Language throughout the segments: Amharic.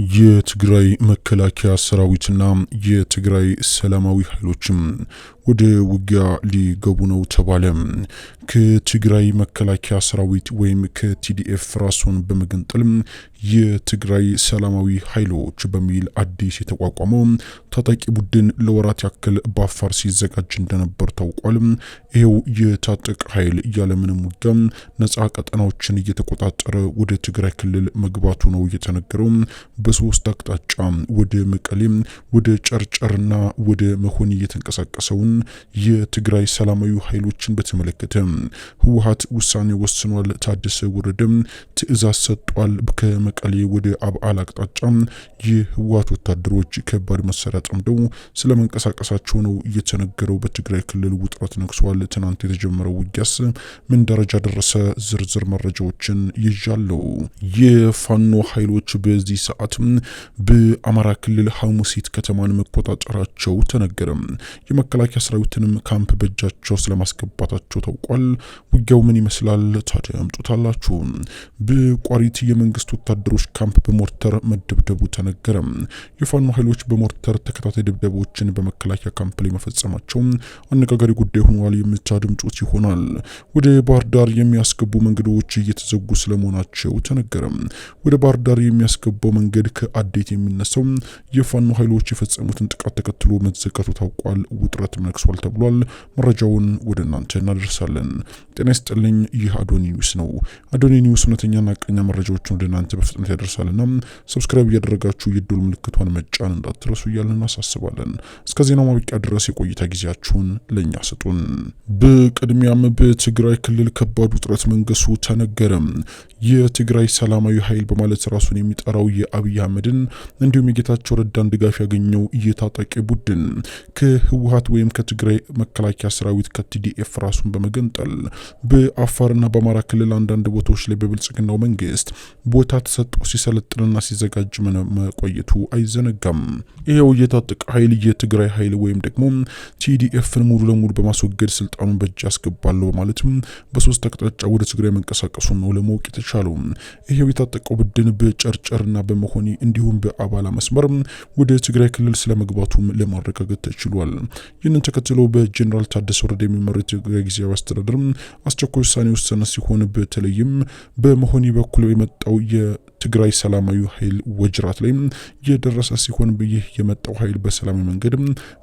የትግራይ መከላከያ ሰራዊትና የትግራይ ሰላማዊ ኃይሎችም ወደ ውጊያ ሊገቡ ነው ተባለ። ከትግራይ መከላከያ ሰራዊት ወይም ከቲዲኤፍ ራሱን በመገንጠል የትግራይ ሰላማዊ ኃይሎች በሚል አዲስ የተቋቋመው ታጣቂ ቡድን ለወራት ያክል በአፋር ሲዘጋጅ እንደነበር ታውቋል። ይሄው የታጠቀ ኃይል ያለምንም ውጊያ ነፃ ቀጠናዎችን እየተቆጣጠረ ወደ ትግራይ ክልል መግባቱ ነው የተነገረው። በሶስት አቅጣጫ ወደ መቀሌ፣ ወደ ጨርጨርና ወደ መሆኒ እየተንቀሳቀሰውን የትግራይ ሰላማዊ ኃይሎችን በተመለከተ ህወሓት ውሳኔ ወስኗል። ታደሰ ወረደ ትዕዛዝ ሰጥቷል። ከመቀሌ ወደ አብዓላ አቅጣጫ የህወሓት ወታደሮች ከባድ መሳሪያ ጠምደው ስለመንቀሳቀሳቸው ነው የተነገረው። በትግራይ ክልል ውጥረት ነግሷል። ትናንት የተጀመረው ውጊያስ ምን ደረጃ ደረሰ? ዝርዝር መረጃዎችን ይዣለሁ። የፋኖ ኃይሎች በዚህ ሰዓት በአማራ ክልል ሐሙሲት ከተማን መቆጣጠራቸው ተነገረ። የመከላከያ ሰራዊትንም ካምፕ በእጃቸው ስለማስገባታቸው ታውቋል። ውጊያው ምን ይመስላል? ታዳምጡታላችሁ። በቋሪት የመንግስት ወታደሮች ካምፕ በሞርተር መደብደቡ ተነገረ። የፋኖ ኃይሎች በሞርተር ተከታታይ ድብደባዎችን በመከላከያ ካምፕ ላይ መፈጸማቸው አነጋጋሪ ጉዳይ ሆኗል። የምታደምጡት ይሆናል። ወደ ባህር ዳር የሚያስገቡ መንገዶች እየተዘጉ ስለመሆናቸው ተነገረ። ወደ ባህር ዳር የሚያስገባው መንገድ ከአዴት የሚነሳው የፋኖ ኃይሎች የፈጸሙትን ጥቃት ተከትሎ መዘጋቱ ታውቋል። ውጥረት ነግሷል ተብሏል። መረጃውን ወደ እናንተ እናደርሳለን። ጤና ይስጥልኝ። ይህ አዶኒ ኒውስ ነው። አዶኒ ኒውስ እውነተኛና ሐቀኛ መረጃዎችን ወደ እናንተ በፍጥነት ያደርሳልና ሰብስክራይብ እያደረጋችሁ የደወል ምልክቷን መጫን እንዳትረሱ እያልን እናሳስባለን። እስከ ዜናው ማብቂያ ድረስ የቆይታ ጊዜያችሁን ለኛ ስጡን። በቅድሚያም በትግራይ ክልል ከባድ ውጥረት መንገሱ ተነገረ። የትግራይ ሰላማዊ ኃይል በማለት ራሱን የሚጠራው የአብይ አህመድን እንዲሁም የጌታቸው ረዳን ድጋፍ ያገኘው የታጣቂ ቡድን ከህወሓት ወይም ከትግራይ መከላከያ ሰራዊት ከቲዲኤፍ ራሱን በመገንጠል በአፋርና በአማራ ክልል አንዳንድ ቦታዎች ላይ በብልጽግናው መንግስት ቦታ ተሰጥቶ ሲሰለጥንና ሲዘጋጅ መቆየቱ አይዘነጋም። ይሄው የታጠቀ ኃይል የትግራይ ኃይል ወይም ደግሞ ቲዲኤፍን ሙሉ ለሙሉ በማስወገድ ስልጣኑን በእጅ ያስገባሉ በማለትም በሶስት አቅጣጫ ወደ ትግራይ መንቀሳቀሱን ነው ለማወቅ የተቻለው። ይሄው የታጠቀው ቡድን በጨርጨርና በመሆኒ እንዲሁም በአባላ መስመር ወደ ትግራይ ክልል ስለመግባቱም ለማረጋገጥ ተችሏል። ይህንን ተከትሎ በጀነራል ታደሰ ወረደ የሚመራው የትግራይ ጊዜያዊ አስተዳደር አስቸኳይ ውሳኔ ወሰነ ሲሆን በተለይም በመሆኒ በኩል የመጣው የትግራይ ሰላማዊ ኃይል ወጅራት ላይ የደረሰ ሲሆን ይህ የመጣው ኃይል በሰላማዊ መንገድ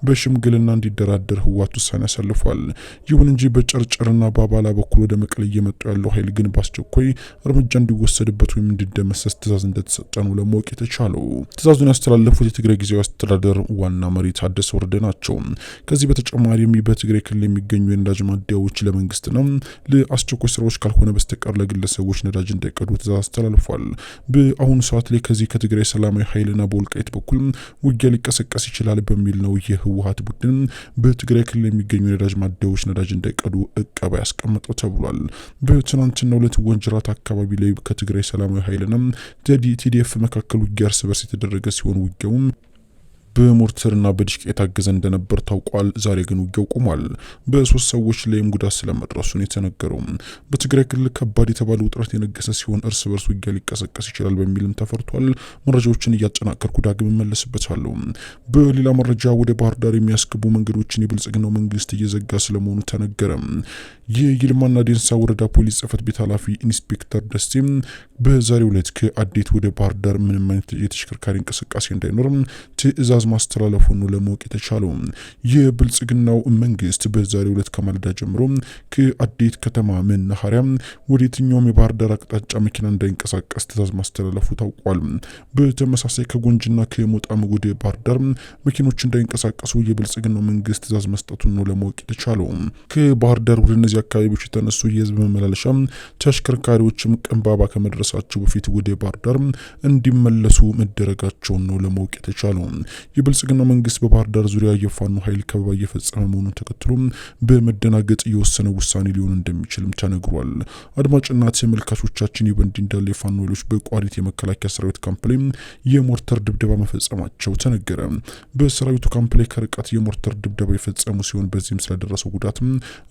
በሽምግልና እንዲደራደር ህወሓት ውሳኔ ያሳልፏል። ይሁን እንጂ በጨርጨርና በአባላ በኩል ወደ መቀሌ እየመጣ ያለው ኃይል ግን በአስቸኳይ እርምጃ እንዲወሰድበት ወይም እንዲደመሰስ ትዕዛዝ እንደተሰጠ ነው ለማወቅ የተቻለው። ትዕዛዙን ያስተላለፉት የትግራይ ጊዜያዊ አስተዳደር ዋና መሪ ታደሰ ወረደ ናቸው። ከዚህ በተጨማሪም በትግራይ ክልል የሚገኙ የነዳጅ ማደያዎች ለመንግስትና ለአስቸኳይ ስራዎች ካልሆነ በስተቀር ለግለሰቦች ነዳጅ እንዳይቀዱ ትዕዛዝ አስተላልፏል። በአሁኑ ሰዓት ላይ ከዚህ ከትግራይ ሰላማዊ ኃይልና በወልቃይት በኩል ውጊያ ሊቀሰቀስ ይችላል በሚል ነው የህወሓት ቡድን በትግራይ ክልል የሚገኙ የነዳጅ ማደያዎች ነዳጅ እንዳይቀዱ እቀባ ያስቀመጠው ተብሏል። በትናንትናው ዕለት ወንጅራት አካባቢ ላይ ከትግራይ ሰላማዊ ኃይልና ቲዲኤፍ መካከል ውጊያ እርስ በርስ የተደረገ ሲሆን ውጊያውም በሞርተርና በዲሽቃ የታገዘ እንደነበር ታውቋል። ዛሬ ግን ውጊያው ቆሟል። በሶስት ሰዎች ላይም ጉዳት ስለመድረሱ ነው የተነገረው። በትግራይ ክልል ከባድ የተባለ ውጥረት የነገሰ ሲሆን እርስ በርስ ውጊያ ሊቀሰቀስ ይችላል በሚልም ተፈርቷል። መረጃዎችን እያጠናከርኩ ዳግም እመለስበታለሁ። በሌላ መረጃ ወደ ባህር ዳር የሚያስገቡ መንገዶችን የብልጽግናው መንግስት እየዘጋ ስለመሆኑ ተነገረ። የይልማና ዴንሳ ወረዳ ፖሊስ ጽሕፈት ቤት ኃላፊ ኢንስፔክተር ደሴም በዛሬው ዕለት ከአዴት ወደ ባህር ዳር ምንም አይነት የተሽከርካሪ እንቅስቃሴ እንዳይኖር ትዕዛዝ ማስተላለፉን ነው ለማወቅ የተቻለው። የብልጽግናው መንግስት በዛሬው ዕለት ከማለዳ ጀምሮ ከአዴት ከተማ መናኸሪያ ወደ የትኛውም የባህር ዳር አቅጣጫ መኪና እንዳይንቀሳቀስ ትዕዛዝ ማስተላለፉ ታውቋል። በተመሳሳይ ከጎንጅና ከሞጣም ወደ ባህር ዳር መኪኖች እንዳይንቀሳቀሱ የብልጽግናው መንግስት ትዕዛዝ መስጠቱን ነው ለማወቅ የተቻለው። ከባህር ዳር ወደ እነዚህ አካባቢዎች የተነሱ የህዝብ መመላለሻ ተሽከርካሪዎችም ቀንባባ ከመድረሳቸው በፊት ወደ ባህር ዳር እንዲመለሱ መደረጋቸውን ነው ለማወቅ የተቻለው። የብልጽግና መንግስት በባህር ዳር ዙሪያ የፋኖ ኃይል ከበባ እየፈጸመ መሆኑን ተከትሎ በመደናገጥ የወሰነ ውሳኔ ሊሆን እንደሚችልም ተነግሯል። አድማጭና ተመልካቾቻችን በእንዲህ እንዳለ የፋኖ ኃይሎች በቋሪት የመከላከያ ሰራዊት ካምፕ ላይ የሞርተር ድብደባ መፈጸማቸው ተነገረ። በሰራዊቱ ካምፕ ላይ ከርቀት የሞርተር ድብደባ የፈጸሙ ሲሆን በዚህም ስለደረሰው ጉዳት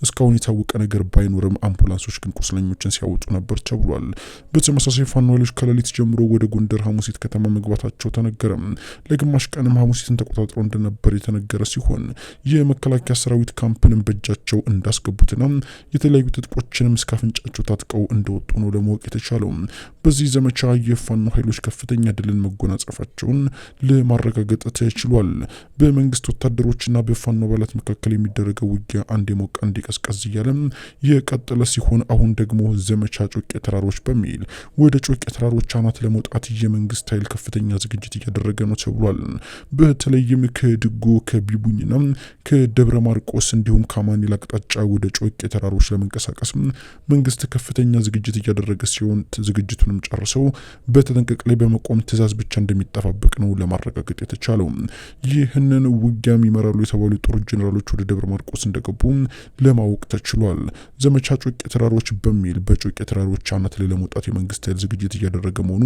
እስካሁን የታወቀ ነገር ባይኖርም አምቡላንሶች ግን ቁስለኞችን ሲያወጡ ነበር ተብሏል። በተመሳሳይ ፋኖ ኃይሎች ከሌሊት ጀምሮ ወደ ጎንደር ሐሙሲት ከተማ መግባታቸው ተነገረ። ለግማሽ ቀንም ሐሙሲትን ተቆጣጥረው እንደነበር የተነገረ ሲሆን የመከላከያ ሰራዊት ካምፕንም በእጃቸው እንዳስገቡትና የተለያዩ ትጥቆችንም እስከ አፍንጫቸው ታጥቀው እንደወጡ ነው ለማወቅ የተቻለው። በዚህ ዘመቻ የፋኖ ኃይሎች ከፍተኛ ድልን መጎናጸፋቸውን ለማረጋገጥ ተችሏል። በመንግስት ወታደሮችና በፋኖ አባላት መካከል የሚደረገው ውጊያ አንድ የሞቀ አንድ ቀዝቀዝ እያለ የቀጠለ ሲሆን አሁን ደግሞ ዘመቻ ጮቄ ተራሮች በሚል ወደ ጮቄ ተራሮች አናት ለመውጣት የመንግስት ኃይል ከፍተኛ ዝግጅት እያደረገ ነው ተብሏል። በተለይም ከድጎ ከቢቡኝና ከደብረ ማርቆስ እንዲሁም ከአማኑኤል አቅጣጫ ወደ ጮቄ ተራሮች ለመንቀሳቀስ መንግስት ከፍተኛ ዝግጅት እያደረገ ሲሆን ዝግጅቱንም ጨርሰው በተጠንቀቅ ላይ በመቆም ትዕዛዝ ብቻ እንደሚጠባበቅ ነው ለማረጋገጥ የተቻለው። ይህንን ውጊያም ይመራሉ የተባሉ የጦር ጄኔራሎች ወደ ደብረ ማርቆስ እንደገቡ ለማወቅ ተችሏል። ዘመቻ ጮቄ ተራሮች በሚል በጮቄ ተራሮች አናት ላይ ለመውጣት የመንግስት ኃይል ዝግጅት እያደረገ መሆኑ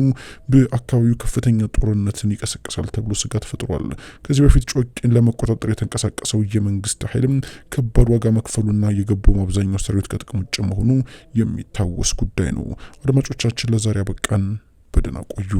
በአካባቢው ከፍተኛ ጦርነትን ይቀሰቅሳል ተብሎ ስጋት ፈጥሯል። ከዚህ በፊት ጮቄን ለመቆጣጠር የተንቀሳቀሰው የመንግስት ኃይልም ከባድ ዋጋ መክፈሉና የገባው አብዛኛው ሰራዊት ከጥቅም ውጭ መሆኑ የሚታወስ ጉዳይ ነው። አድማጮቻችን ለዛሬ አበቃን። በደህና ቆዩ።